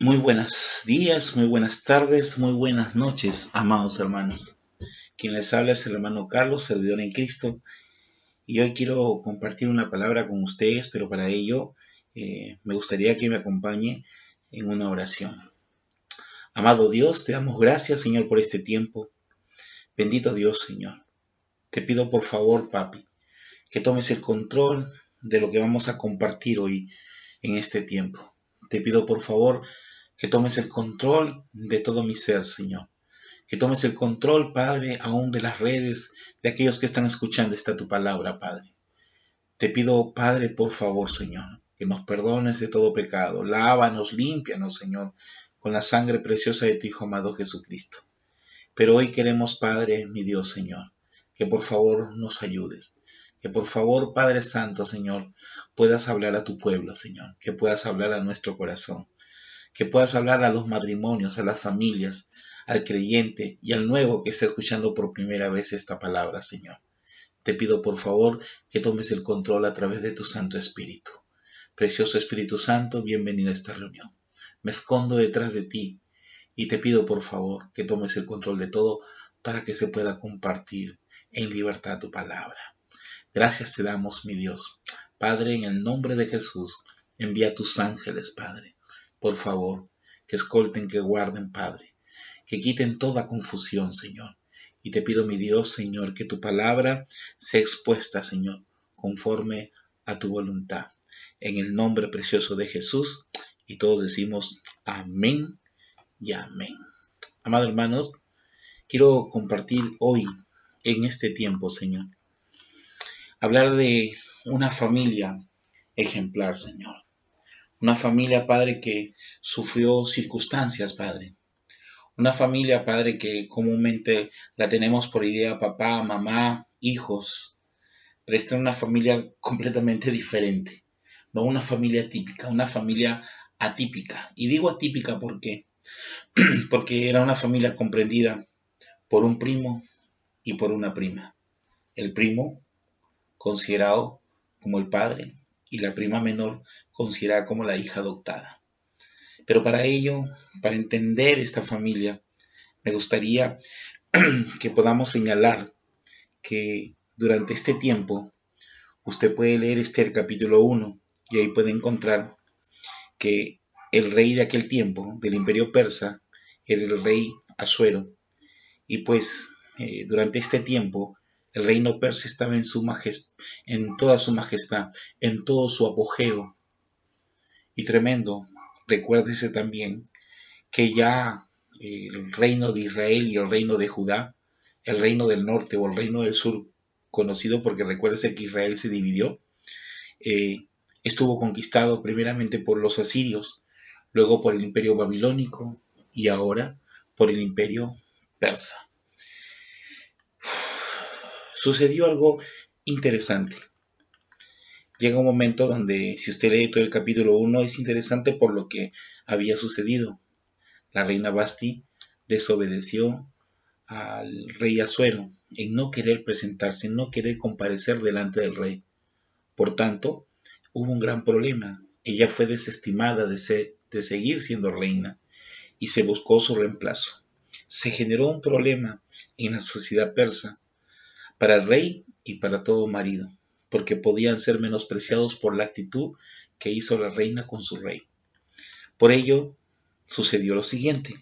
Muy buenos días, muy buenas tardes, muy buenas noches, amados hermanos. Quien les habla es el hermano Carlos, servidor en Cristo, y hoy quiero compartir una palabra con ustedes, pero para ello me gustaría que me acompañe en una oración. Amado Dios, te damos gracias, Señor, por este tiempo. Bendito Dios, Señor. Te pido por favor, papi, que tomes el control de lo que vamos a compartir hoy en este tiempo. Te pido por favor que tomes el control de todo mi ser, Señor. Que tomes el control, Padre, aún de las redes, de aquellos que están escuchando esta tu palabra, Padre. Te pido, Padre, por favor, Señor, que nos perdones de todo pecado. Lávanos, límpianos, Señor, con la sangre preciosa de tu Hijo amado Jesucristo. Pero hoy queremos, Padre, mi Dios, Señor, que por favor nos ayudes. Que por favor, Padre Santo, Señor, puedas hablar a tu pueblo, Señor. Que puedas hablar a nuestro corazón. Que puedas hablar a los matrimonios, a las familias, al creyente y al nuevo que está escuchando por primera vez esta palabra, Señor. Te pido por favor que tomes el control a través de tu Santo Espíritu. Precioso Espíritu Santo, bienvenido a esta reunión. Me escondo detrás de ti y te pido por favor que tomes el control de todo para que se pueda compartir en libertad tu palabra. Gracias te damos, mi Dios. Padre, en el nombre de Jesús, envía tus ángeles, Padre. Por favor, que escolten, que guarden, Padre. Que quiten toda confusión, Señor. Y te pido, mi Dios, Señor, que tu palabra sea expuesta, Señor, conforme a tu voluntad. En el nombre precioso de Jesús. Y todos decimos amén y amén. Amados hermanos, quiero compartir hoy, en este tiempo, Señor, hablar de una familia ejemplar, Señor. Una familia, Padre, que sufrió circunstancias, Padre. Una familia, Padre, que comúnmente la tenemos por idea papá, mamá, hijos. Pero esta es una familia completamente diferente. No una familia típica, una familia atípica. Y digo atípica porque, porque era una familia comprendida por un primo y por una prima. El primo considerado como el padre y la prima menor considerada como la hija adoptada. Pero para ello, para entender esta familia, me gustaría que podamos señalar que durante este tiempo usted puede leer Esther capítulo 1 y ahí puede encontrar que el rey de aquel tiempo, del imperio persa, era el rey Asuero. Y pues durante este tiempo el reino persa estaba en toda su majestad, en todo su apogeo y tremendo. Recuérdese también que ya el reino de Israel y el reino de Judá, el reino del norte o el reino del sur, conocido porque recuérdese que Israel se dividió, estuvo conquistado primeramente por los asirios, luego por el imperio babilónico y ahora por el imperio persa. Sucedió algo interesante. Llega un momento donde, si usted lee todo el capítulo 1, es interesante por lo que había sucedido. La reina Basti desobedeció al rey Asuero en no querer presentarse, en no querer comparecer delante del rey. Por tanto, hubo un gran problema. Ella fue desestimada de seguir siendo reina y se buscó su reemplazo. Se generó un problema en la sociedad persa para el rey y para todo marido, porque podían ser menospreciados por la actitud que hizo la reina con su rey. Por ello, sucedió lo siguiente.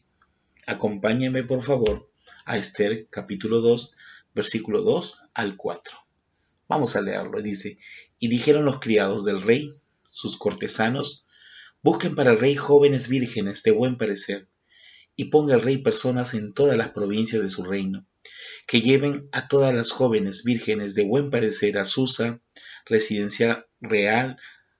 Acompáñenme, por favor, a Esther capítulo 2, versículo 2 al 4. Vamos a leerlo. Dice, y dijeron los criados del rey, sus cortesanos, busquen para el rey jóvenes vírgenes de buen parecer, y ponga el rey personas en todas las provincias de su reino, que lleven a todas las jóvenes vírgenes de buen parecer a Susa, residencia real,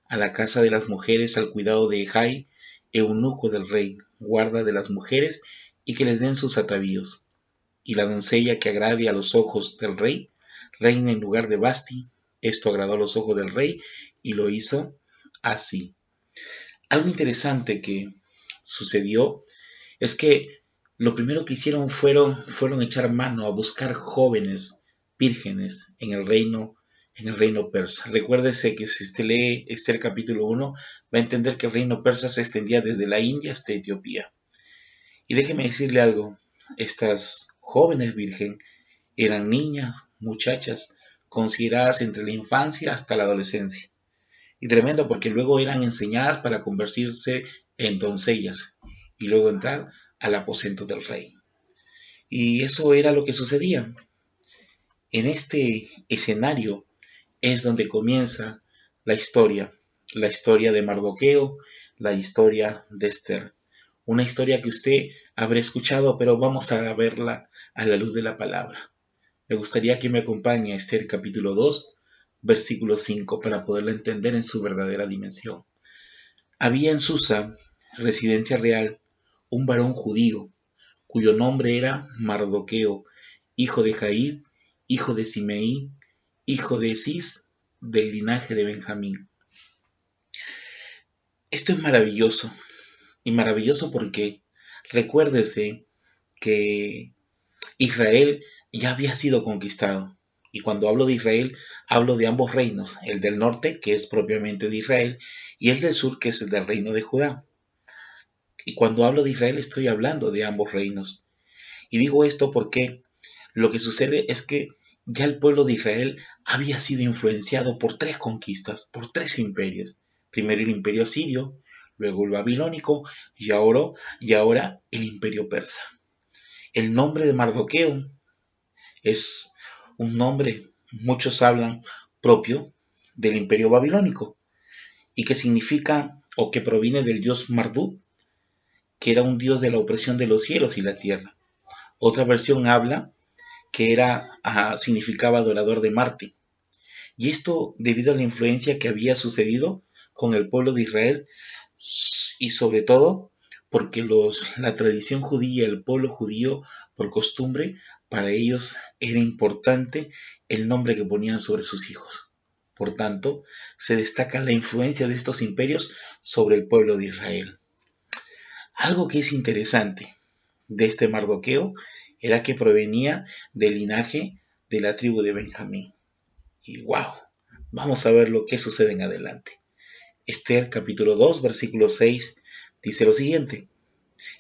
a la casa de las mujeres, al cuidado de Ejai, eunuco del rey, guarda de las mujeres, y que les den sus atavíos. Y la doncella que agrade a los ojos del rey, reina en lugar de Basti. Esto agradó a los ojos del rey, y lo hizo así. Algo interesante que sucedió es que lo primero que hicieron fueron echar mano a buscar jóvenes vírgenes en el reino persa. Recuérdese que si usted lee Esther capítulo 1, va a entender que el reino persa se extendía desde la India hasta Etiopía. Y déjeme decirle algo, estas jóvenes virgen eran niñas, muchachas, consideradas entre la infancia hasta la adolescencia. Y tremendo porque luego eran enseñadas para convertirse en doncellas y luego entrar al aposento del rey. Y eso era lo que sucedía. En este escenario es donde comienza la historia de Mardoqueo, la historia de Esther. Una historia que usted habrá escuchado, pero vamos a verla a la luz de la palabra. Me gustaría que me acompañe a Esther capítulo 2, versículo 5, para poderla entender en su verdadera dimensión. Había en Susa, residencia real, un varón judío, cuyo nombre era Mardoqueo, hijo de Jair, hijo de Simeí, hijo de Cis, del linaje de Benjamín. Esto es maravilloso, y maravilloso porque recuérdese que Israel ya había sido conquistado. Y cuando hablo de Israel, hablo de ambos reinos, el del norte, que es propiamente de Israel, y el del sur, que es el del reino de Judá. Y cuando hablo de Israel, estoy hablando de ambos reinos. Y digo esto porque lo que sucede es que ya el pueblo de Israel había sido influenciado por tres conquistas, por tres imperios. Primero el imperio asirio, luego el babilónico y ahora el imperio persa. El nombre de Mardoqueo es un nombre, muchos hablan, propio del imperio babilónico y que significa o que proviene del dios Marduk, que era un dios de la opresión de los cielos y la tierra. Otra versión habla que significaba adorador de Marte. Y esto debido a la influencia que había sucedido con el pueblo de Israel y sobre todo porque la tradición judía, el pueblo judío, por costumbre, para ellos era importante el nombre que ponían sobre sus hijos. Por tanto, se destaca la influencia de estos imperios sobre el pueblo de Israel. Algo que es interesante de este Mardoqueo era que provenía del linaje de la tribu de Benjamín. Y wow, vamos a ver lo que sucede en adelante. Esther capítulo 2, versículo 6 dice lo siguiente: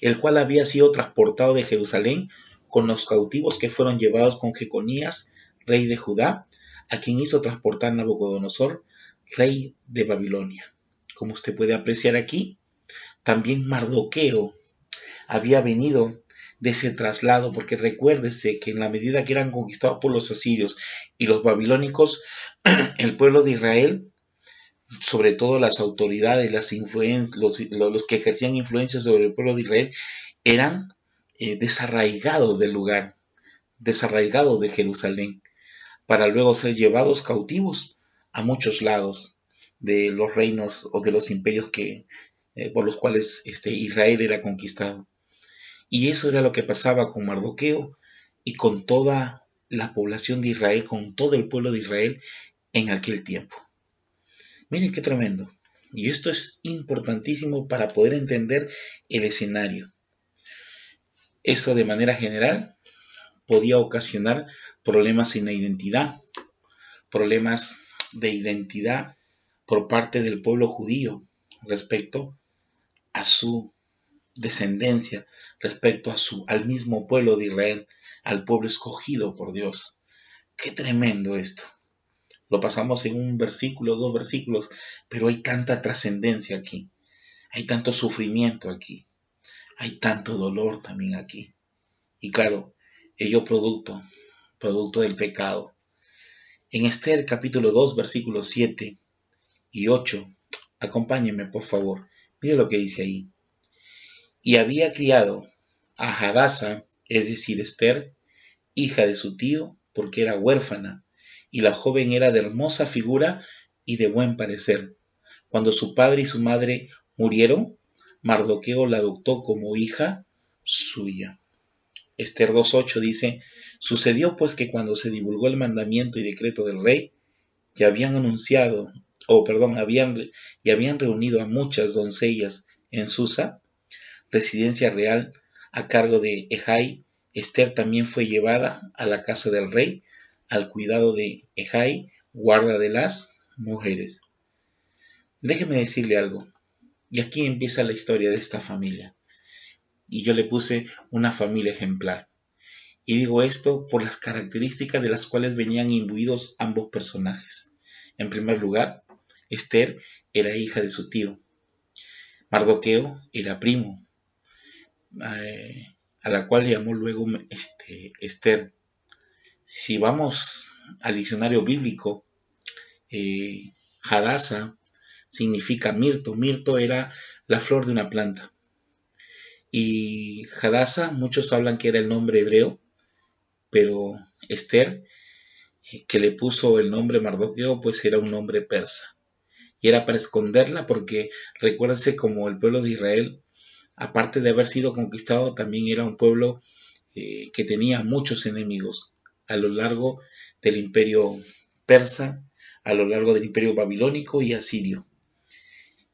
el cual había sido transportado de Jerusalén con los cautivos que fueron llevados con Jeconías, rey de Judá, a quien hizo transportar Nabucodonosor, rey de Babilonia. Como usted puede apreciar aquí, también Mardoqueo había venido de ese traslado, porque recuérdese que en la medida que eran conquistados por los asirios y los babilónicos, el pueblo de Israel, sobre todo las autoridades, los que ejercían influencia sobre el pueblo de Israel, eran desarraigados del lugar, desarraigados de Jerusalén, para luego ser llevados cautivos a muchos lados de los reinos o de los imperios por los cuales Israel era conquistado. Y eso era lo que pasaba con Mardoqueo y con toda la población de Israel, con todo el pueblo de Israel en aquel tiempo. Miren qué tremendo. Y esto es importantísimo para poder entender el escenario. Eso de manera general podía ocasionar problemas en la identidad, problemas de identidad por parte del pueblo judío respecto a su descendencia, respecto al mismo pueblo de Israel, al pueblo escogido por Dios. Qué tremendo esto. Lo pasamos en un versículo, 2 versículos, pero hay tanta trascendencia aquí, hay tanto sufrimiento aquí, hay tanto dolor también aquí. Y claro, ello producto del pecado. En Esther capítulo 2 versículos 7 y 8, acompáñenme por favor, mire lo que dice ahí. Y había criado a Hadasa, es decir, Esther, hija de su tío, porque era huérfana, y la joven era de hermosa figura y de buen parecer. Cuando su padre y su madre murieron, Mardoqueo la adoptó como hija suya. Esther 2.8 dice: sucedió pues que cuando se divulgó el mandamiento y decreto del rey, y habían anunciado, habían reunido a muchas doncellas en Susa, residencia real a cargo de Ejai, Esther también fue llevada a la casa del rey, al cuidado de Ejai, guarda de las mujeres. Déjeme decirle algo. Y aquí empieza la historia de esta familia. Y yo le puse una familia ejemplar. Y digo esto por las características de las cuales venían imbuidos ambos personajes. En primer lugar, Esther era hija de su tío. Mardoqueo era primo, a la cual llamó luego Esther. Si vamos al diccionario bíblico, Hadasa significa mirto. Mirto era la flor de una planta. Y Hadasa, muchos hablan que era el nombre hebreo, pero Esther, que le puso el nombre Mardoqueo, pues era un nombre persa. Y era para esconderla porque recuérdense como el pueblo de Israel, aparte de haber sido conquistado, también era un pueblo que tenía muchos enemigos a lo largo del imperio persa, a lo largo del imperio babilónico y asirio.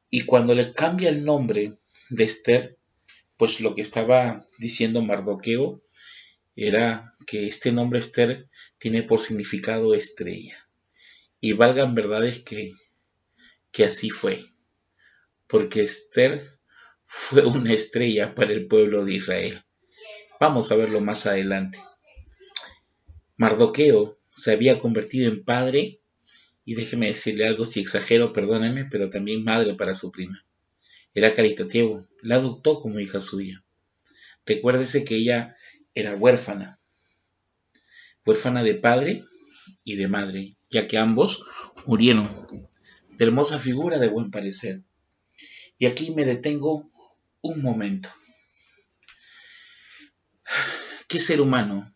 Y cuando le cambia el nombre de Esther, pues lo que estaba diciendo Mardoqueo era que este nombre Esther tiene por significado estrella. Y valgan verdades que así fue, porque Esther fue una estrella para el pueblo de Israel. Vamos a verlo más adelante. Mardoqueo se había convertido en padre, y déjeme decirle algo, si exagero, perdónenme, pero también madre para su prima. Era caritativo, la adoptó como hija suya. Recuérdese que ella era huérfana de padre y de madre, ya que ambos murieron. De hermosa figura, de buen parecer. Y aquí me detengo un momento. ¿Qué ser humano,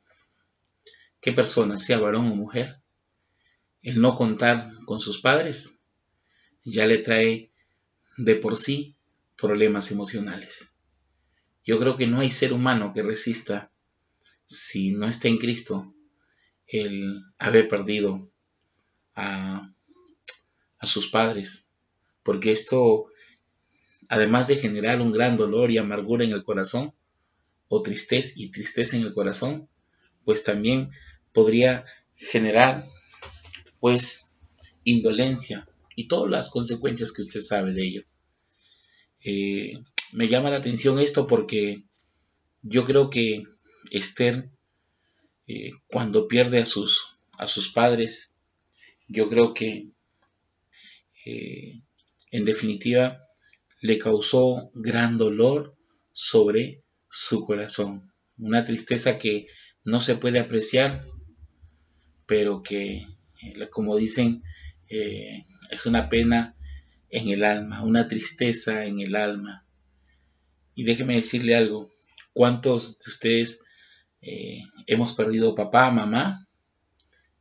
qué persona, sea varón o mujer, el no contar con sus padres ya le trae de por sí problemas emocionales? Yo creo que no hay ser humano que resista, si no está en Cristo, el haber perdido a sus padres, porque esto, además de generar un gran dolor y amargura en el corazón, o tristeza en el corazón, pues también podría generar pues indolencia y todas las consecuencias que usted sabe de ello. Me llama la atención esto porque yo creo que Esther, cuando pierde a sus padres, yo creo que en definitiva le causó gran dolor sobre su corazón, una tristeza que no se puede apreciar, pero que, como dicen, es una pena en el alma, una tristeza en el alma. Y déjeme decirle algo, ¿cuántos de ustedes hemos perdido papá, mamá?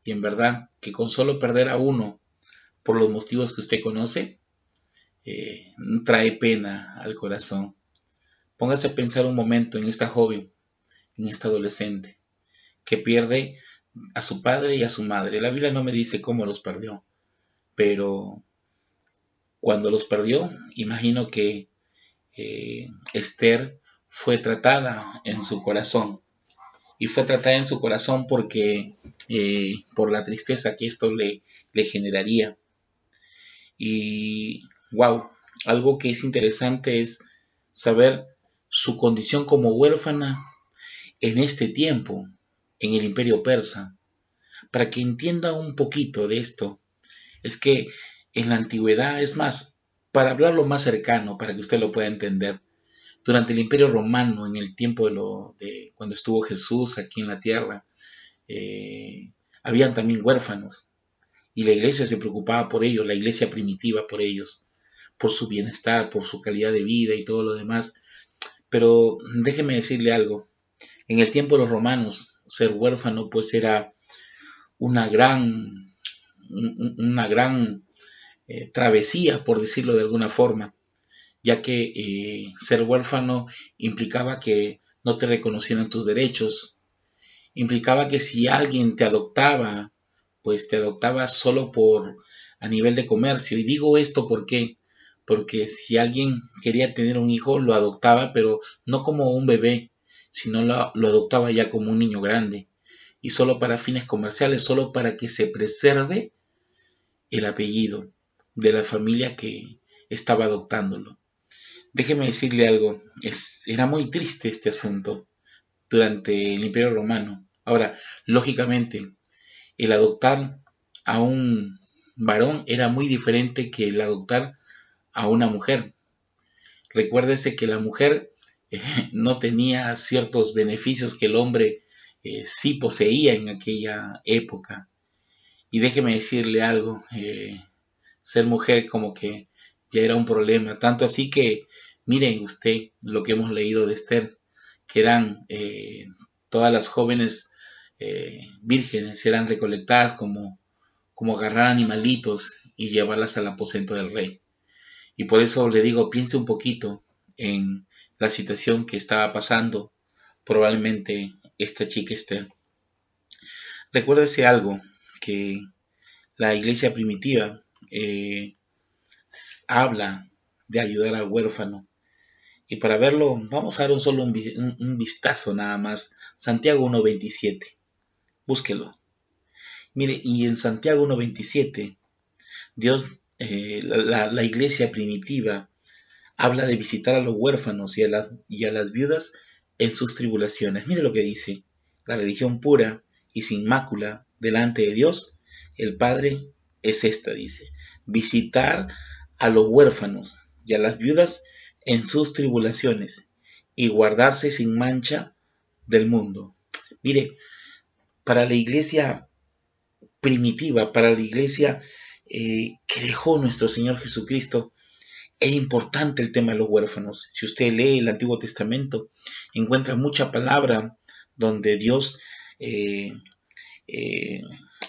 Y en verdad que con solo perder a uno por los motivos que usted conoce, trae pena al corazón. Póngase a pensar un momento en esta joven, en esta adolescente, que pierde a su padre y a su madre. La Biblia no me dice cómo los perdió, pero cuando los perdió, imagino que Esther fue tratada en su corazón. Y fue tratada en su corazón porque por la tristeza que esto le generaría. Y wow, algo que es interesante es saber su condición como huérfana en este tiempo, en el imperio persa. Para que entienda un poquito de esto, es que en la antigüedad, es más, para hablarlo más cercano, para que usted lo pueda entender, durante el imperio romano, en el tiempo de cuando estuvo Jesús aquí en la tierra, habían también huérfanos, y la iglesia se preocupaba por ellos, la iglesia primitiva por ellos, por su bienestar, por su calidad de vida y todo lo demás. Pero déjeme decirle algo, en el tiempo de los romanos, ser huérfano pues era una gran travesía, por decirlo de alguna forma, ya que ser huérfano implicaba que no te reconocieran tus derechos, implicaba que si alguien te adoptaba, pues te adoptaba solo a nivel de comercio. Y digo esto porque si alguien quería tener un hijo, lo adoptaba, pero no como un bebé, sino lo adoptaba ya como un niño grande, y solo para fines comerciales, solo para que se preserve el apellido de la familia que estaba adoptándolo. Déjeme decirle algo, era muy triste este asunto durante el Imperio Romano. Ahora, lógicamente, el adoptar a un varón era muy diferente que el adoptar a una mujer. Recuérdese que la mujer no tenía ciertos beneficios que el hombre sí poseía en aquella época. Y déjeme decirle algo, ser mujer como que ya era un problema, tanto así que mire usted lo que hemos leído de Esther, que eran todas las jóvenes vírgenes, eran recolectadas como agarrar animalitos y llevarlas al aposento del rey. Y por eso le digo, piense un poquito en la situación que estaba pasando probablemente esta chica Esther. Recuérdese algo, que la iglesia primitiva habla de ayudar al huérfano. Y para verlo, vamos a dar un vistazo nada más. Santiago 1.27. Búsquelo. Mire, y en Santiago 1.27, Dios, la iglesia primitiva, habla de visitar a los huérfanos y a las viudas en sus tribulaciones. Mire lo que dice. La religión pura y sin mácula delante de Dios, el Padre, es esta, dice. Visitar a los huérfanos y a las viudas en sus tribulaciones y guardarse sin mancha del mundo. Mire, para la iglesia primitiva, para la iglesia que dejó nuestro Señor Jesucristo, es importante el tema de los huérfanos. Si usted lee el Antiguo Testamento, encuentra mucha palabra donde Dios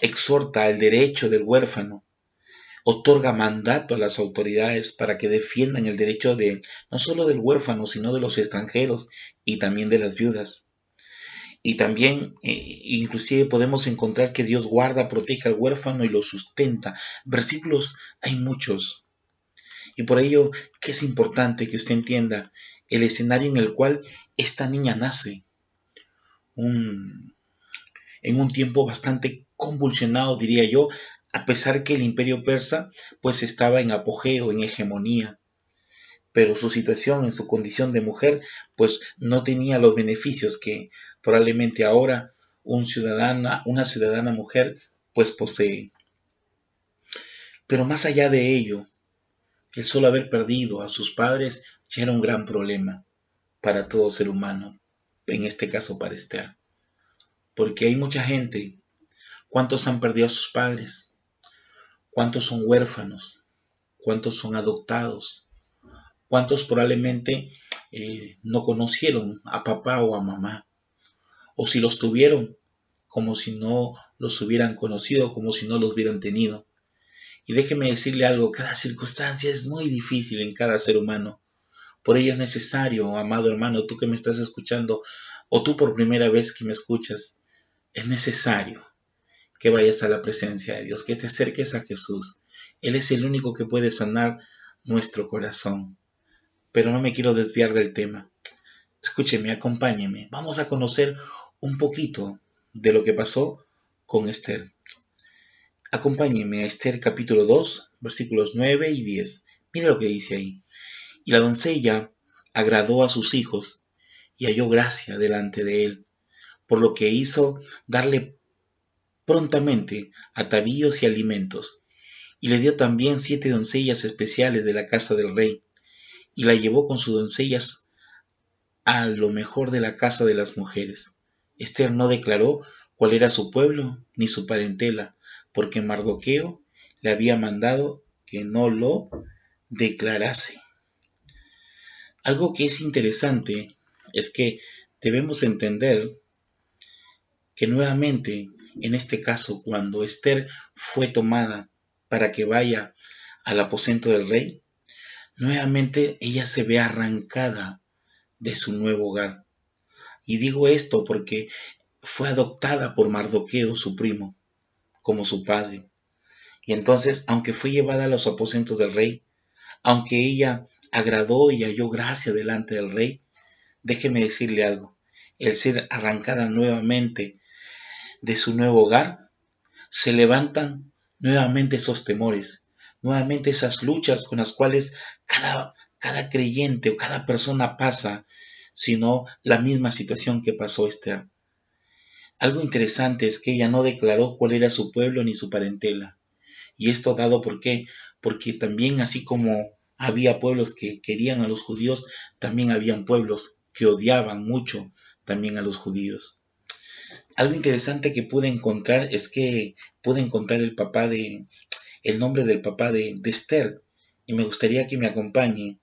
exhorta el derecho del huérfano, otorga mandato a las autoridades para que defiendan el derecho no solo del huérfano, sino de los extranjeros y también de las viudas. Y también, inclusive podemos encontrar que Dios guarda, protege al huérfano y lo sustenta. Versículos hay muchos. Y por ello que es importante que usted entienda el escenario en el cual esta niña nace. En un tiempo bastante convulsionado, diría yo, a pesar que el imperio persa pues estaba en apogeo, en hegemonía. Pero su situación, en su condición de mujer, pues no tenía los beneficios que probablemente ahora una ciudadana mujer pues posee. Pero más allá de ello, el solo haber perdido a sus padres ya era un gran problema para todo ser humano, en este caso para Esther. Porque hay mucha gente, ¿cuántos han perdido a sus padres? ¿Cuántos son huérfanos? ¿Cuántos son adoptados? ¿Cuántos probablemente no conocieron a papá o a mamá? O si los tuvieron, como si no los hubieran conocido, como si no los hubieran tenido. Y déjeme decirle algo, cada circunstancia es muy difícil en cada ser humano. Por ello es necesario, amado hermano, tú que me estás escuchando, o tú por primera vez que me escuchas, es necesario que vayas a la presencia de Dios, que te acerques a Jesús. Él es el único que puede sanar nuestro corazón. Pero no me quiero desviar del tema. Escúcheme, acompáñeme. Vamos a conocer un poquito de lo que pasó con Esther. Acompáñeme a Esther capítulo 2, versículos 9 y 10. Mire lo que dice ahí. Y la doncella agradó a sus hijos y halló gracia delante de él, por lo que hizo darle prontamente atavíos y alimentos, y le dio también 7 doncellas especiales de la casa del rey, y la llevó con sus doncellas a lo mejor de la casa de las mujeres. Esther no declaró cuál era su pueblo ni su parentela, porque Mardoqueo le había mandado que no lo declarase. Algo que es interesante es que debemos entender que nuevamente, en este caso, cuando Esther fue tomada para que vaya al aposento del rey, nuevamente ella se ve arrancada de su nuevo hogar. Y digo esto porque fue adoptada por Mardoqueo, su primo, como su padre. Y entonces, aunque fue llevada a los aposentos del rey, aunque ella agradó y halló gracia delante del rey, déjeme decirle algo, el ser arrancada nuevamente de su nuevo hogar, se levantan nuevamente esos temores, nuevamente esas luchas con las cuales cada creyente o cada persona pasa, sino la misma situación que pasó Esther. Algo interesante es que ella no declaró cuál era su pueblo ni su parentela. Y esto dado por qué, porque también así como había pueblos que querían a los judíos, también habían pueblos que odiaban mucho también a los judíos. Algo interesante que pude encontrar es que pude encontrar el nombre del papá de Esther, y me gustaría que me acompañe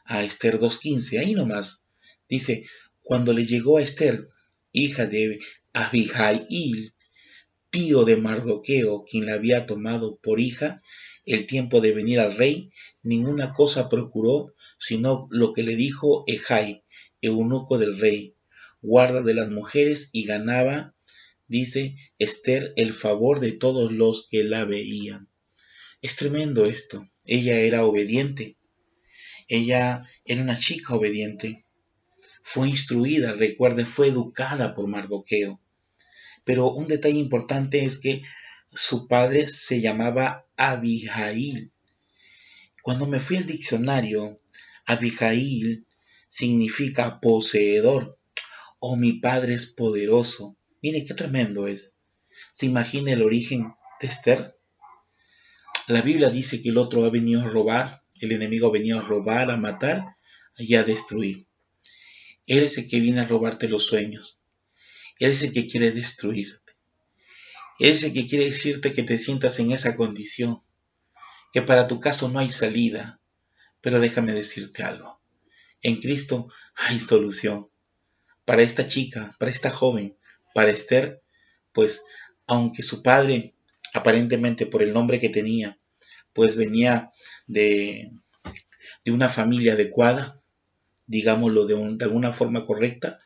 a Esther 2:15, ahí nomás. Dice, cuando le llegó a Esther, hija de Abihail, tío de Mardoqueo, quien la había tomado por hija, el tiempo de venir al rey, ninguna cosa procuró, sino lo que le dijo Ejai, eunuco del rey, guarda de las mujeres, y ganaba, dice Esther, el favor de todos los que la veían. Es tremendo esto. Ella era obediente. Ella era una chica obediente. Fue instruida, recuerde, fue educada por Mardoqueo. Pero un detalle importante es que su padre se llamaba Abihail. Cuando me fui al diccionario, Abihail significa poseedor, o mi padre es poderoso. Mire qué tremendo es. ¿Se imagina el origen de Esther? La Biblia dice que el otro ha venido a robar, el enemigo ha venido a robar, a matar y a destruir. Él es el que viene a robarte los sueños. Él es el que quiere destruirte. Él es el que quiere decirte que te sientas en esa condición, que para tu caso no hay salida. Pero déjame decirte algo. En Cristo hay solución. Para esta chica, para esta joven, para Esther, pues aunque su padre, aparentemente por el nombre que tenía, pues venía de, de una familia adecuada, digámoslo de alguna forma correcta,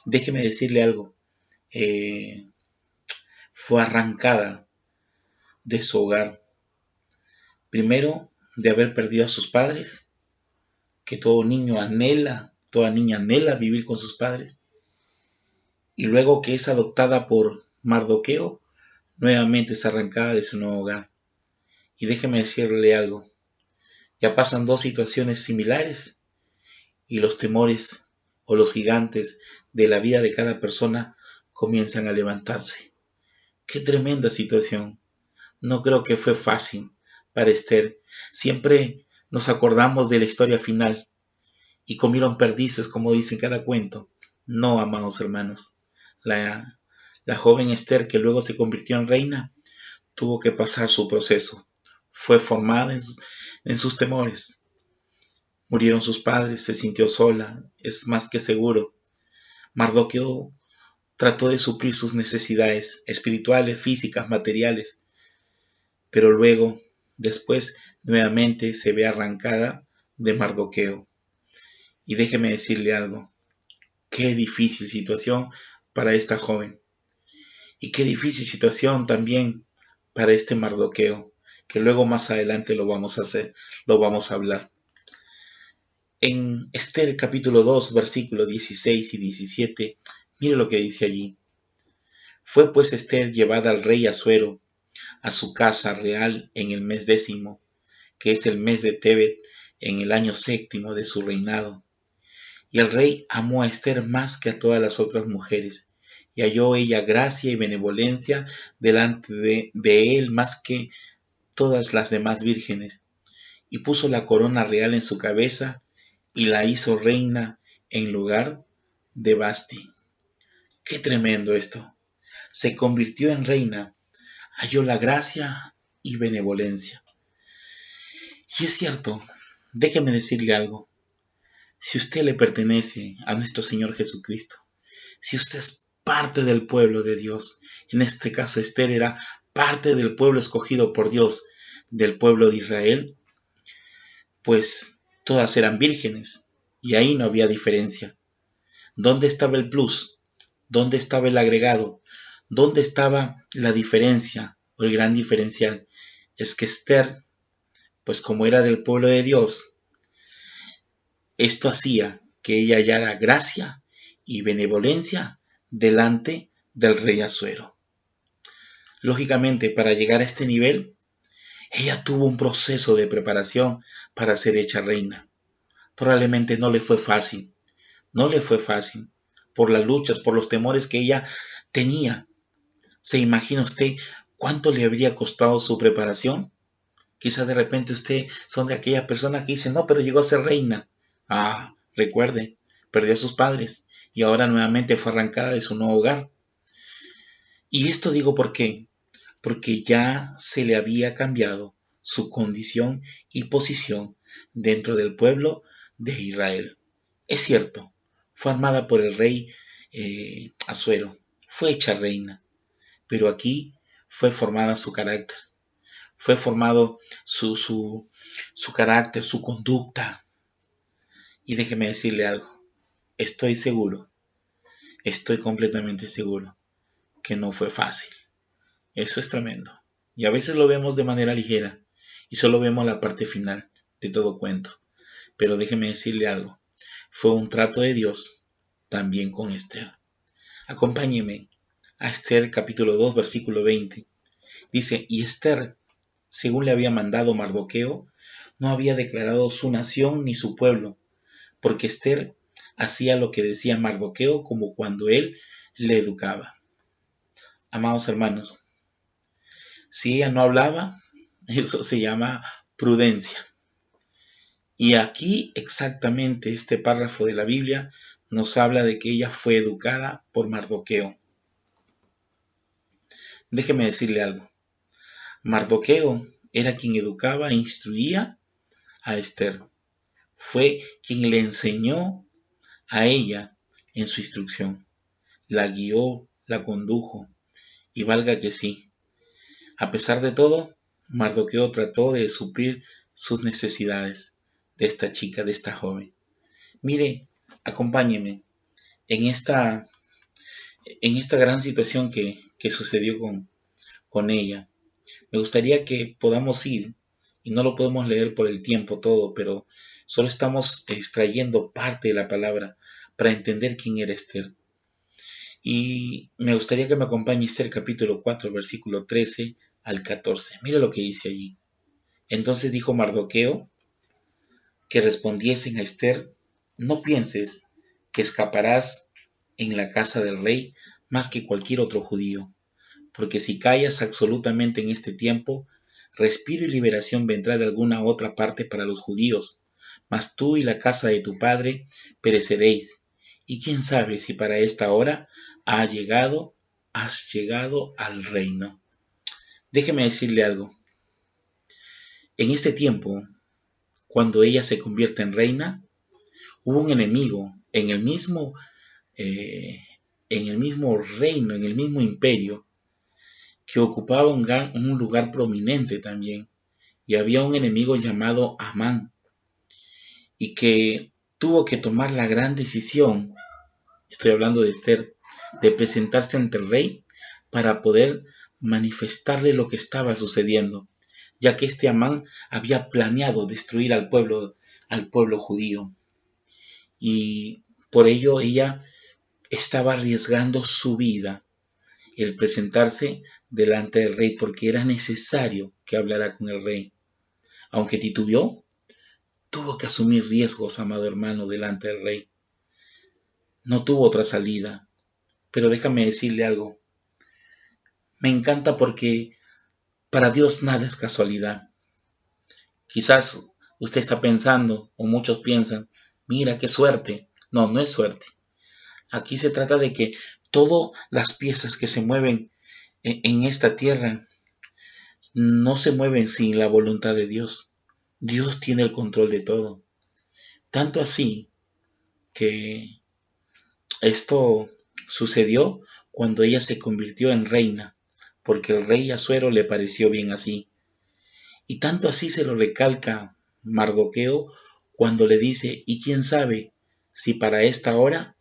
déjeme decirle algo. Fue arrancada de su hogar. Primero, de haber perdido a sus padres, que todo niño anhela, toda niña anhela vivir con sus padres. Y luego que es adoptada por Mardoqueo, nuevamente es arrancada de su nuevo hogar. Y déjeme decirle algo. Ya pasan dos situaciones similares y los temores o los gigantes de la vida de cada persona comienzan a levantarse. Qué tremenda situación. No creo que fue fácil para Esther. Siempre nos acordamos de la historia final y comieron perdices, como dice en cada cuento. No, amados hermanos. La joven Esther, que luego se convirtió en reina, tuvo que pasar su proceso. Fue formada en sus temores. Murieron sus padres, se sintió sola, es más que seguro. Mardoqueo trató de suplir sus necesidades espirituales, físicas, materiales, pero luego, después, nuevamente se ve arrancada de Mardoqueo. Y déjeme decirle algo, qué difícil situación para esta joven. Y qué difícil situación también para este Mardoqueo, que luego más adelante lo vamos a hablar. En Esther capítulo 2, versículos 16 y 17, mire lo que dice allí. Fue pues Esther llevada al rey Asuero a su casa real en el mes 10, que es el mes de Tebet, en el año 7 de su reinado. Y el rey amó a Esther más que a todas las otras mujeres, y halló ella gracia y benevolencia delante de él más que todas las demás vírgenes, y puso la corona real en su cabeza, y la hizo reina en lugar de Basti. Qué tremendo esto. Se convirtió en reina, halló la gracia y benevolencia. Y es cierto, déjeme decirle algo. Si usted le pertenece a nuestro Señor Jesucristo, si usted es parte del pueblo de Dios, en este caso Esther era parte del pueblo escogido por Dios, del pueblo de Israel, pues todas eran vírgenes y ahí no había diferencia. ¿Dónde estaba el plus? ¿Dónde estaba el agregado? ¿Dónde estaba la diferencia o el gran diferencial? Es que Esther, pues como era del pueblo de Dios, esto hacía que ella hallara gracia y benevolencia delante del rey Asuero. Lógicamente, para llegar a este nivel, ella tuvo un proceso de preparación para ser hecha reina. Probablemente no le fue fácil, no le fue fácil, por las luchas, por los temores que ella tenía. ¿Se imagina usted cuánto le habría costado su preparación? Quizás de repente usted son de aquellas personas que dicen, no, pero llegó a ser reina. Ah, recuerde, perdió a sus padres y ahora nuevamente fue arrancada de su nuevo hogar. Y esto digo por qué, porque ya se le había cambiado su condición y posición dentro del pueblo de Israel. Es cierto, fue armada por el rey Asuero, fue hecha reina, pero aquí fue formada su carácter, fue formado su carácter, su conducta. Y déjeme decirle algo, estoy seguro, estoy completamente seguro que no fue fácil. Eso es tremendo. Y a veces lo vemos de manera ligera y solo vemos la parte final de todo cuento. Pero déjeme decirle algo, fue un trato de Dios también con Esther. Acompáñeme a Esther capítulo 2 versículo 20. Dice, y Esther, según le había mandado Mardoqueo, no había declarado su nación ni su pueblo, porque Esther hacía lo que decía Mardoqueo como cuando él le educaba. Amados hermanos, si ella no hablaba, eso se llama prudencia. Y aquí exactamente este párrafo de la Biblia nos habla de que ella fue educada por Mardoqueo. Déjeme decirle algo. Mardoqueo era quien educaba e instruía a Esther. Fue quien le enseñó a ella en su instrucción. La guió, la condujo. Y valga que sí, a pesar de todo, Mardoqueo trató de suplir sus necesidades de esta chica, de esta joven. Mire, acompáñeme en esta gran situación que sucedió con ella. Me gustaría que podamos ir, y no lo podemos leer por el tiempo todo, pero solo estamos extrayendo parte de la palabra para entender quién era Esther. Y me gustaría que me acompañe Esther capítulo 4, versículo 13 al 14. Mira lo que dice allí. Entonces dijo Mardoqueo que respondiesen a Esther, no pienses que escaparás en la casa del rey más que cualquier otro judío, porque si callas absolutamente en este tiempo, respiro y liberación vendrá de alguna otra parte para los judíos, mas tú y la casa de tu padre pereceréis, y quién sabe si para esta hora has llegado al reino. Déjeme decirle algo. En este tiempo, cuando ella se convierte en reina, hubo un enemigo eh, en el mismo reino, en el mismo imperio, que ocupaba un lugar prominente también. Y había un enemigo llamado Amán, y que tuvo que tomar la gran decisión, estoy hablando de Esther, de presentarse ante el rey para poder manifestarle lo que estaba sucediendo, ya que este Amán había planeado destruir al pueblo judío. Y por ello ella estaba arriesgando su vida el presentarse delante del rey, porque era necesario que hablara con el rey. Aunque titubeó, tuvo que asumir riesgos, amado hermano, delante del rey. No tuvo otra salida. Pero déjame decirle algo. Me encanta porque para Dios nada es casualidad. Quizás usted está pensando, o muchos piensan, mira qué suerte. No, no es suerte. Aquí se trata de que todas las piezas que se mueven en esta tierra no se mueven sin la voluntad de Dios. Dios tiene el control de todo. Tanto así que esto sucedió cuando ella se convirtió en reina, porque el rey Asuero le pareció bien así. Y tanto así se lo recalca Mardoqueo cuando le dice, y quién sabe si para esta hora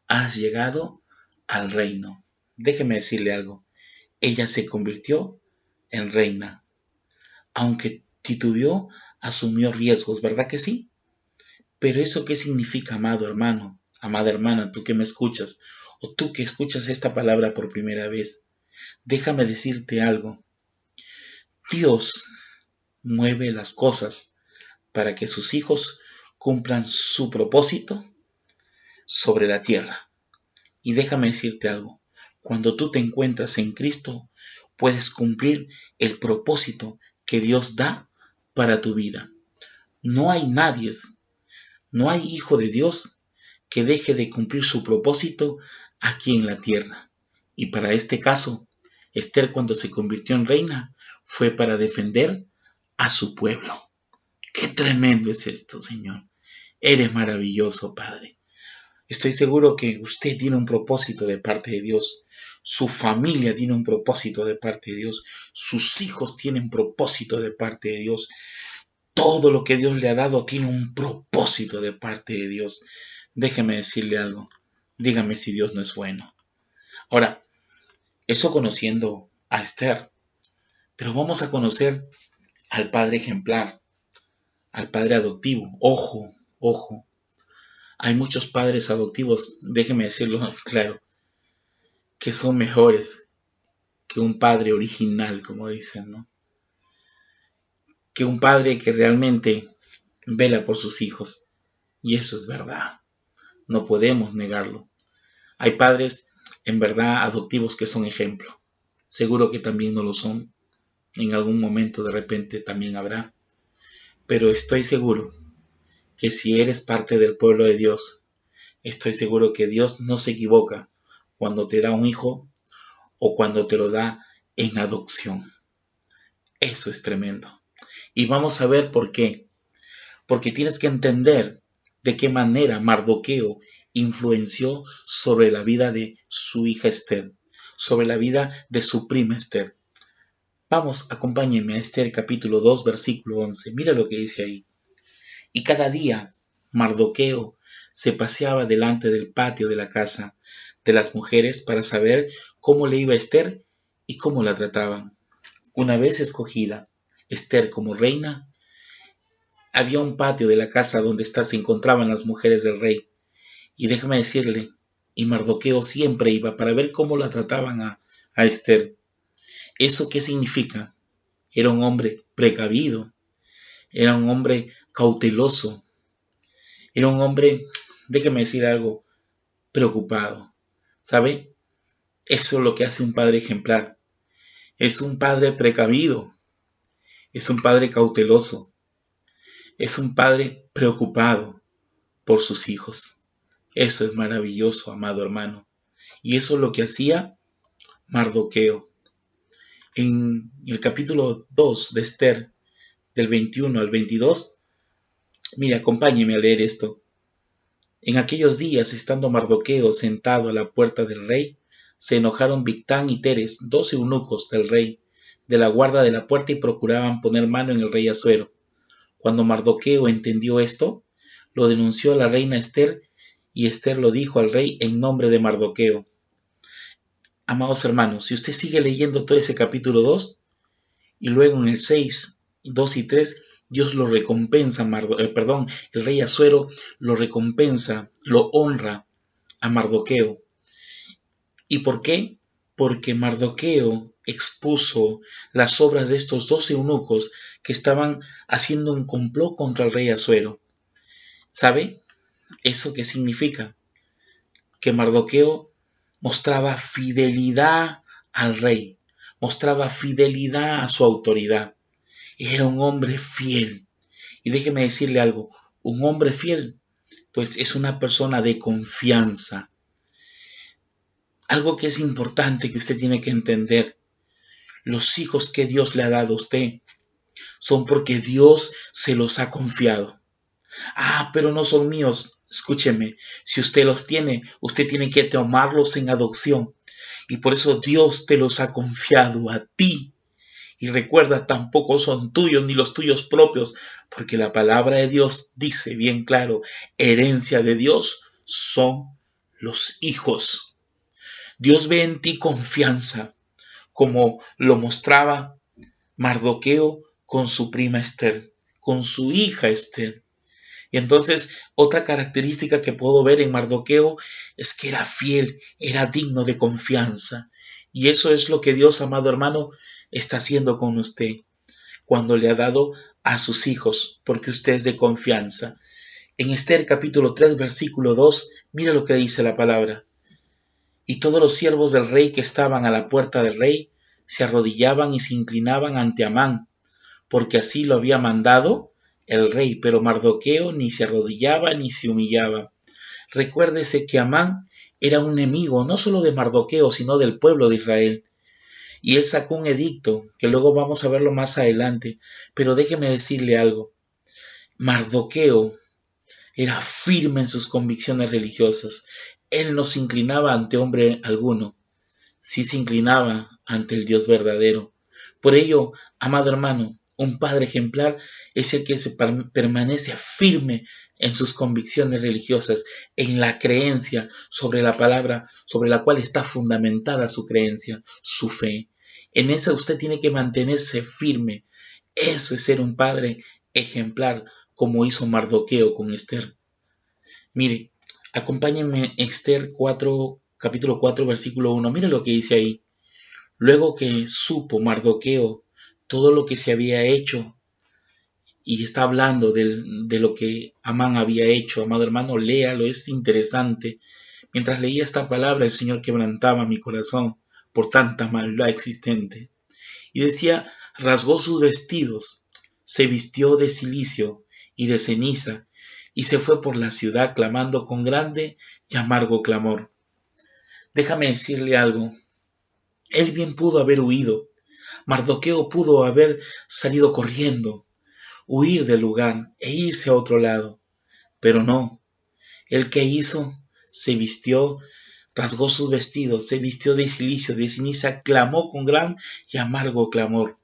has llegado al reino. Déjeme decirle algo, ella se convirtió en reina. Aunque titubeó, asumió riesgos, ¿verdad que sí? Pero ¿eso qué significa, amado hermano, amada hermana, tú que me escuchas, o tú que escuchas esta palabra por primera vez? Déjame decirte algo. Dios mueve las cosas para que sus hijos cumplan su propósito sobre la tierra. Y déjame decirte algo. Cuando tú te encuentras en Cristo, puedes cumplir el propósito que Dios da para tu vida. No hay nadie, no hay hijo de Dios que deje de cumplir su propósito aquí en la tierra. Y para este caso, Esther, cuando se convirtió en reina, fue para defender a su pueblo. ¡Qué tremendo es esto, Señor! Eres maravilloso, Padre. Estoy seguro que usted tiene un propósito de parte de Dios. Su familia tiene un propósito de parte de Dios. Sus hijos tienen propósito de parte de Dios. Todo lo que Dios le ha dado tiene un propósito de parte de Dios. Déjeme decirle algo. Dígame si Dios no es bueno. Ahora, eso conociendo a Esther. Pero vamos a conocer al padre ejemplar, al padre adoptivo. Ojo, ojo. Hay muchos padres adoptivos, déjeme decirlo claro, que son mejores que un padre original, como dicen, ¿no? Que un padre que realmente vela por sus hijos. Y eso es verdad. No podemos negarlo. Hay padres, en verdad, adoptivos que son ejemplo. Seguro que también no lo son. En algún momento de repente también habrá. Pero estoy seguro que si eres parte del pueblo de Dios, estoy seguro que Dios no se equivoca cuando te da un hijo o cuando te lo da en adopción. Eso es tremendo. Y vamos a ver por qué. Porque tienes que entender de qué manera Mardoqueo influenció sobre la vida de su hija Esther, sobre la vida de su prima Esther. Vamos, acompáñenme a Esther capítulo 2, versículo 11. Mira lo que dice ahí. Y cada día Mardoqueo se paseaba delante del patio de la casa de las mujeres para saber cómo le iba a Esther y cómo la trataban. Una vez escogida Esther como reina, había un patio de la casa donde se encontraban las mujeres del rey. Y déjame decirle, y Mardoqueo siempre iba para ver cómo la trataban a Esther. ¿Eso qué significa? Era un hombre precavido, era un hombre cauteloso, era un hombre, déjeme decir algo, preocupado. ¿Sabe? Eso es lo que hace un padre ejemplar. Es un padre precavido, es un padre cauteloso, es un padre preocupado por sus hijos. Eso es maravilloso, amado hermano. Y eso es lo que hacía Mardoqueo. En el capítulo 2 de Esther, del 21 al 22, mire, acompáñeme a leer esto. En aquellos días, estando Mardoqueo sentado a la puerta del rey, se enojaron Bigtán y Teres, 2 eunucos del rey, de la guarda de la puerta, y procuraban poner mano en el rey Asuero. Cuando Mardoqueo entendió esto, lo denunció a la reina Esther, y Esther lo dijo al rey en nombre de Mardoqueo. Amados hermanos, si usted sigue leyendo todo ese capítulo 2, y luego en el 6, 2 y 3, Dios lo recompensa, el rey Asuero lo recompensa, lo honra a Mardoqueo. ¿Y por qué? Porque Mardoqueo expuso las obras de estos 12 eunucos que estaban haciendo un complot contra el rey Asuero. ¿Sabe? ¿Eso qué significa? Que Mardoqueo mostraba fidelidad al rey, mostraba fidelidad a su autoridad. Era un hombre fiel. Y déjeme decirle algo, un hombre fiel, pues es una persona de confianza. Algo que es importante que usted tiene que entender, los hijos que Dios le ha dado a usted son porque Dios se los ha confiado. Pero no son míos. Escúcheme, si usted los tiene, usted tiene que tomarlos en adopción. Y por eso Dios te los ha confiado a ti. Y recuerda, tampoco son tuyos ni los tuyos propios, porque la palabra de Dios dice bien claro, herencia de Dios son los hijos. Dios ve en ti confianza, como lo mostraba Mardoqueo con su prima Esther, con su hija Esther. Y entonces, otra característica que puedo ver en Mardoqueo es que era fiel, era digno de confianza. Y eso es lo que Dios, amado hermano, está haciendo con usted cuando le ha dado a sus hijos, porque usted es de confianza. En Esther capítulo 3, versículo 2, mira lo que dice la palabra. Y todos los siervos del rey que estaban a la puerta del rey se arrodillaban y se inclinaban ante Amán, porque así lo había mandado el rey, pero Mardoqueo ni se arrodillaba ni se humillaba. Recuérdese que Amán era un enemigo no solo de Mardoqueo, sino del pueblo de Israel. Y él sacó un edicto, que luego vamos a verlo más adelante, pero déjeme decirle algo. Mardoqueo era firme en sus convicciones religiosas. Él no se inclinaba ante hombre alguno, sí se inclinaba ante el Dios verdadero. Por ello, amado hermano, un padre ejemplar es el que permanece firme en sus convicciones religiosas, en la creencia sobre la palabra sobre la cual está fundamentada su creencia, su fe. En esa usted tiene que mantenerse firme. Eso es ser un padre ejemplar, como hizo Mardoqueo con Esther. Mire, acompáñenme Esther 4, capítulo 4, versículo 1. Mire lo que dice ahí. Luego que supo Mardoqueo todo lo que se había hecho, y está hablando de lo que Amán había hecho, amado hermano, léalo, es interesante. Mientras leía esta palabra, el Señor quebrantaba mi corazón por tanta maldad existente. Y decía, rasgó sus vestidos, se vistió de cilicio y de ceniza, y se fue por la ciudad clamando con grande y amargo clamor. Déjame decirle algo. Él bien pudo haber huido. Mardoqueo pudo haber salido corriendo, huir del lugar e irse a otro lado. Pero no. ¿El que hizo? Se vistió, rasgó sus vestidos, se vistió de cilicio, de ceniza, clamó con gran y amargo clamor.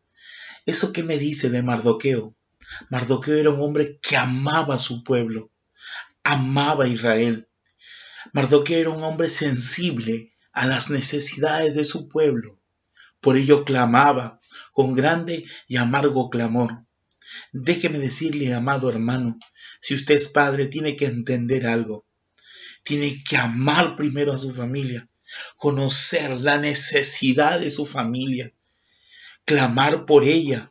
¿Eso qué me dice de Mardoqueo? Mardoqueo era un hombre que amaba a su pueblo, amaba a Israel. Mardoqueo era un hombre sensible a las necesidades de su pueblo. Por ello clamaba con grande y amargo clamor. Déjeme decirle, amado hermano, si usted es padre, tiene que entender algo. Tiene que amar primero a su familia, conocer la necesidad de su familia, clamar por ella,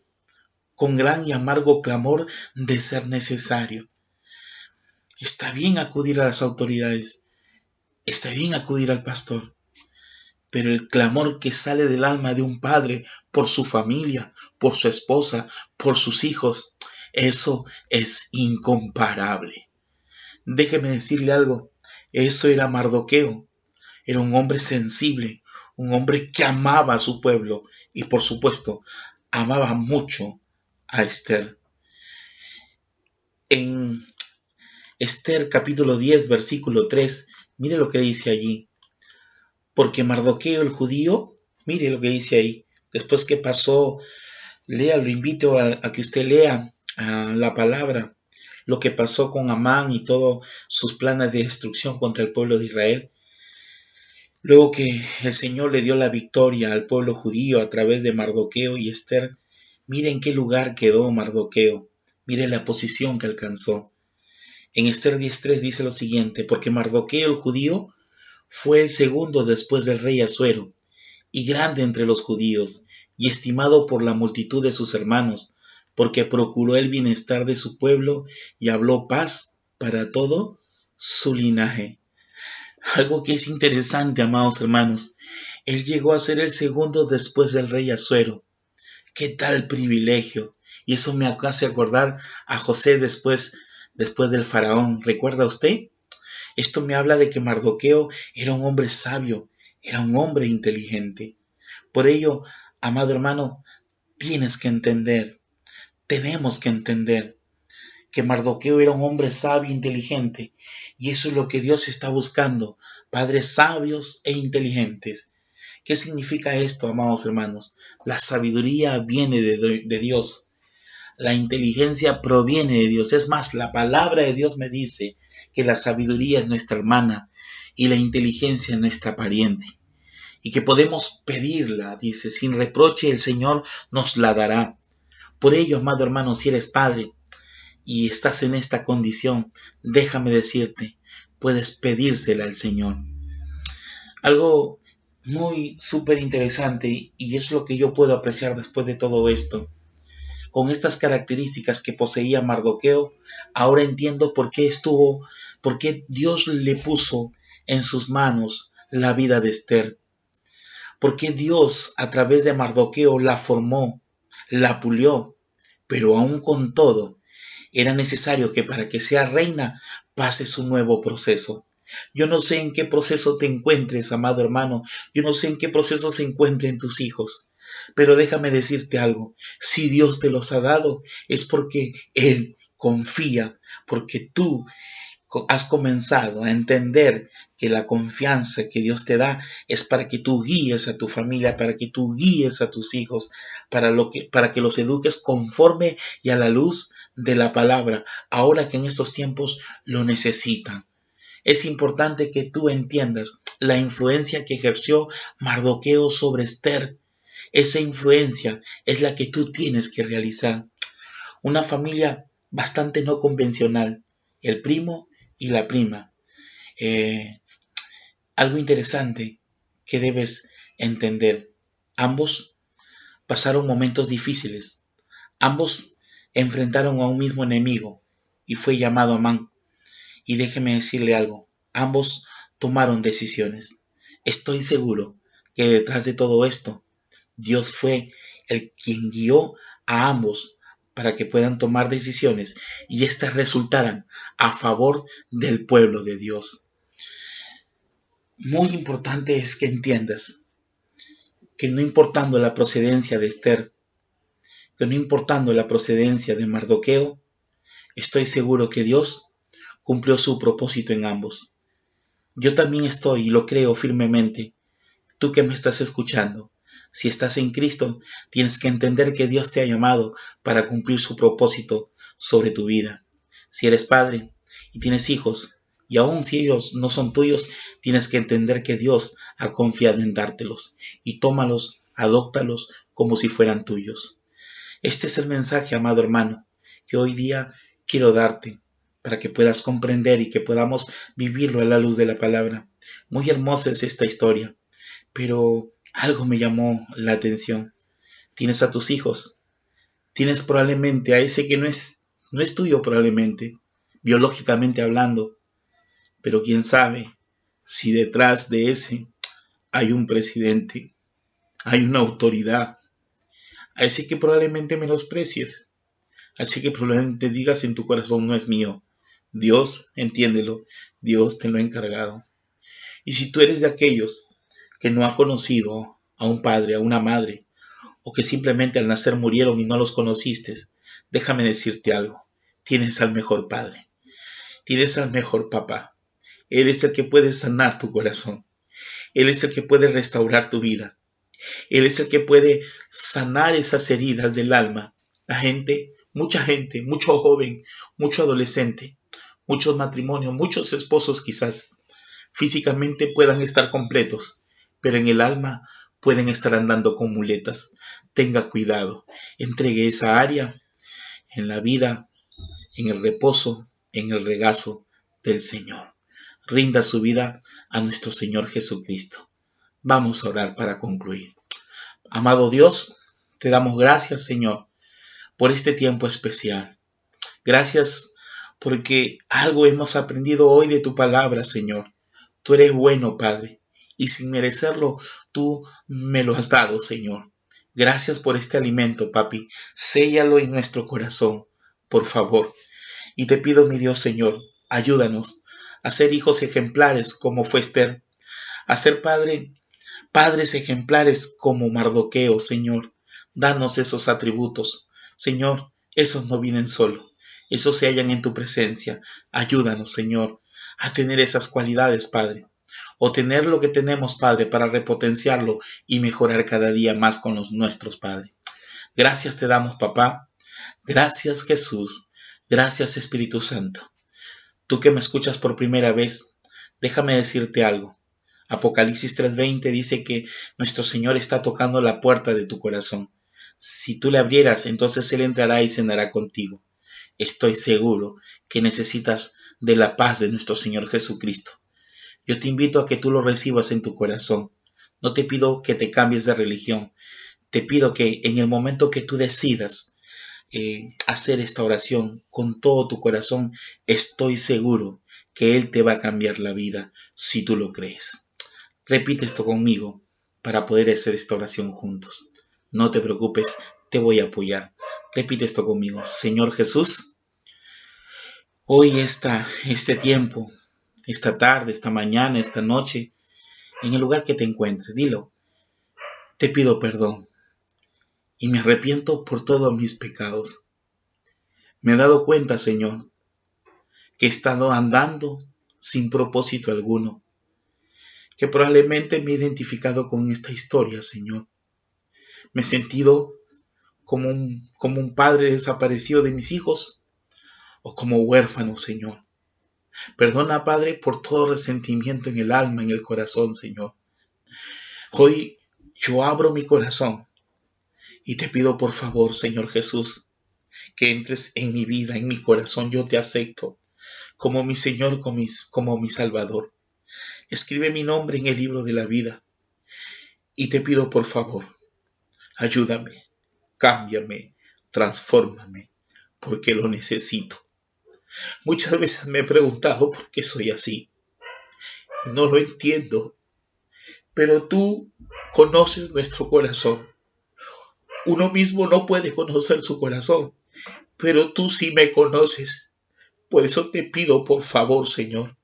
con gran y amargo clamor de ser necesario. Está bien acudir a las autoridades, está bien acudir al pastor, pero el clamor que sale del alma de un padre por su familia, por su esposa, por sus hijos, eso es incomparable. Déjeme decirle algo, eso era Mardoqueo, era un hombre sensible, un hombre que amaba a su pueblo y por supuesto amaba mucho a Esther. En Esther capítulo 10 versículo 3, mire lo que dice allí. Porque Mardoqueo el judío, mire lo que dice ahí, después que pasó, lea, lo invito a que usted lea la palabra, lo que pasó con Amán y todos sus planes de destrucción contra el pueblo de Israel. Luego que el Señor le dio la victoria al pueblo judío a través de Mardoqueo y Esther, mire en qué lugar quedó Mardoqueo, mire la posición que alcanzó. En Esther 10:3 dice lo siguiente, porque Mardoqueo el judío fue el segundo después del rey Asuero, y grande entre los judíos, y estimado por la multitud de sus hermanos, porque procuró el bienestar de su pueblo y habló paz para todo su linaje. Algo que es interesante, amados hermanos, él llegó a ser el segundo después del rey Asuero. ¡Qué tal privilegio! Y eso me hace acordar a José después del faraón. ¿Recuerda usted? Esto me habla de que Mardoqueo era un hombre sabio, era un hombre inteligente. Por ello, amado hermano, tienes que entender, tenemos que entender que Mardoqueo era un hombre sabio e inteligente, y eso es lo que Dios está buscando, padres sabios e inteligentes. ¿Qué significa esto, amados hermanos? La sabiduría viene de Dios. La inteligencia proviene de Dios. Es más, la palabra de Dios me dice que la sabiduría es nuestra hermana y la inteligencia es nuestra pariente. Y que podemos pedirla, dice, sin reproche el Señor nos la dará. Por ello, amado hermano, si eres padre y estás en esta condición, déjame decirte, puedes pedírsela al Señor. Algo muy súper interesante y es lo que yo puedo apreciar después de todo esto. Con estas características que poseía Mardoqueo, ahora entiendo por qué Dios le puso en sus manos la vida de Esther. Por qué Dios a través de Mardoqueo la formó, la pulió, pero aún con todo, era necesario que para que sea reina pase su nuevo proceso. Yo no sé en qué proceso te encuentres, amado hermano. Yo no sé en qué proceso se encuentren tus hijos. Pero déjame decirte algo. Si Dios te los ha dado, es porque Él confía, porque tú has comenzado a entender que la confianza que Dios te da es para que tú guíes a tu familia, para que tú guíes a tus hijos, para que los eduques conforme y a la luz de la palabra, ahora que en estos tiempos lo necesitan. Es importante que tú entiendas la influencia que ejerció Mardoqueo sobre Esther. Esa influencia es la que tú tienes que realizar. Una familia bastante no convencional, el primo y la prima. Eh, Algo interesante que debes entender. Ambos pasaron momentos difíciles. Ambos enfrentaron a un mismo enemigo y fue llamado Amán. Y déjeme decirle algo. Ambos tomaron decisiones. Estoy seguro que detrás de todo esto, Dios fue el quien guió a ambos para que puedan tomar decisiones y éstas resultaran a favor del pueblo de Dios. Muy importante es que entiendas que no importando la procedencia de Esther, que no importando la procedencia de Mardoqueo, estoy seguro que Dios cumplió su propósito en ambos. Yo también estoy y lo creo firmemente. Tú que me estás escuchando, si estás en Cristo, tienes que entender que Dios te ha llamado para cumplir su propósito sobre tu vida. Si eres padre y tienes hijos, y aun si ellos no son tuyos, tienes que entender que Dios ha confiado en dártelos y tómalos, adóptalos como si fueran tuyos. Este es el mensaje, amado hermano, que hoy día quiero darte para que puedas comprender y que podamos vivirlo a la luz de la palabra. Muy hermosa es esta historia, pero algo me llamó la atención. Tienes a tus hijos, tienes probablemente a ese que no es tuyo probablemente, biológicamente hablando, pero quién sabe si detrás de ese hay un presidente, hay una autoridad, a ese que probablemente menosprecies, así que probablemente digas en tu corazón no es mío. Dios, entiéndelo, Dios te lo ha encargado. Y si tú eres de aquellos que no ha conocido a un padre, a una madre, o que simplemente al nacer murieron y no los conociste, déjame decirte algo. Tienes al mejor padre, tienes al mejor papá. Él es el que puede sanar tu corazón. Él es el que puede restaurar tu vida. Él es el que puede sanar esas heridas del alma. Mucha gente, mucho joven, mucho adolescente, muchos matrimonios, muchos esposos quizás, físicamente puedan estar completos, pero en el alma pueden estar andando con muletas. Tenga cuidado, entregue esa área en la vida, en el reposo, en el regazo del Señor. Rinda su vida a nuestro Señor Jesucristo. Vamos a orar para concluir. Amado Dios, te damos gracias, Señor, por este tiempo especial. Gracias porque algo hemos aprendido hoy de tu palabra, Señor. Tú eres bueno, Padre, y sin merecerlo, tú me lo has dado, Señor. Gracias por este alimento, papi. Séllalo en nuestro corazón, por favor. Y te pido, mi Dios, Señor, ayúdanos a ser hijos ejemplares como fue Esther, a ser padres ejemplares como Mardoqueo, Señor. Danos esos atributos. Señor, esos no vienen solo. Esos se hallan en tu presencia. Ayúdanos, Señor, a tener esas cualidades, Padre. O tener lo que tenemos, Padre, para repotenciarlo y mejorar cada día más con los nuestros, Padre. Gracias te damos, papá. Gracias, Jesús. Gracias, Espíritu Santo. Tú que me escuchas por primera vez, déjame decirte algo. Apocalipsis 3:20 dice que nuestro Señor está tocando la puerta de tu corazón. Si tú le abrieras, entonces Él entrará y cenará contigo. Estoy seguro que necesitas de la paz de nuestro Señor Jesucristo. Yo te invito a que tú lo recibas en tu corazón. No te pido que te cambies de religión. Te pido que en el momento que tú decidas hacer esta oración con todo tu corazón, estoy seguro que Él te va a cambiar la vida si tú lo crees. Repite esto conmigo para poder hacer esta oración juntos. No te preocupes, te voy a apoyar. Repite esto conmigo. Señor Jesús, hoy este tiempo, esta tarde, esta mañana, esta noche, en el lugar que te encuentres, dilo. Te pido perdón y me arrepiento por todos mis pecados. Me he dado cuenta, Señor, que he estado andando sin propósito alguno, que probablemente me he identificado con esta historia, Señor. Me he sentido como un padre desaparecido de mis hijos o como huérfano, Señor. Perdona, Padre, por todo resentimiento en el alma, en el corazón, Señor. Hoy yo abro mi corazón y te pido por favor, Señor Jesús, que entres en mi vida, en mi corazón. Yo te acepto como mi Señor, como mi Salvador. Escribe mi nombre en el libro de la vida y te pido por favor, ayúdame, cámbiame, transfórmame, porque lo necesito. Muchas veces me he preguntado por qué soy así y no lo entiendo, pero tú conoces nuestro corazón. Uno mismo no puede conocer su corazón, pero tú sí me conoces. Por eso te pido por favor, Señor,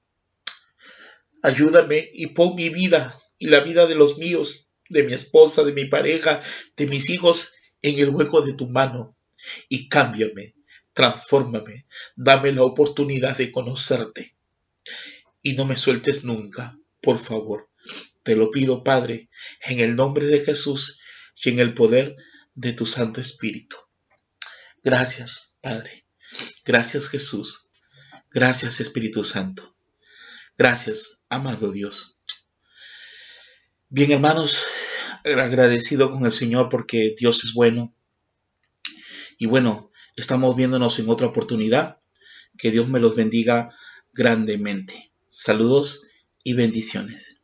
ayúdame y pon mi vida y la vida de los míos, de mi esposa, de mi pareja, de mis hijos en el hueco de tu mano y cámbiame, transfórmame, dame la oportunidad de conocerte y no me sueltes nunca, por favor. Te lo pido, Padre, en el nombre de Jesús y en el poder de tu Santo Espíritu. Gracias, Padre. Gracias, Jesús. Gracias, Espíritu Santo. Gracias, amado Dios. Bien, hermanos, agradecido con el Señor porque Dios es bueno. Y bueno, estamos viéndonos en otra oportunidad. Que Dios me los bendiga grandemente. Saludos y bendiciones.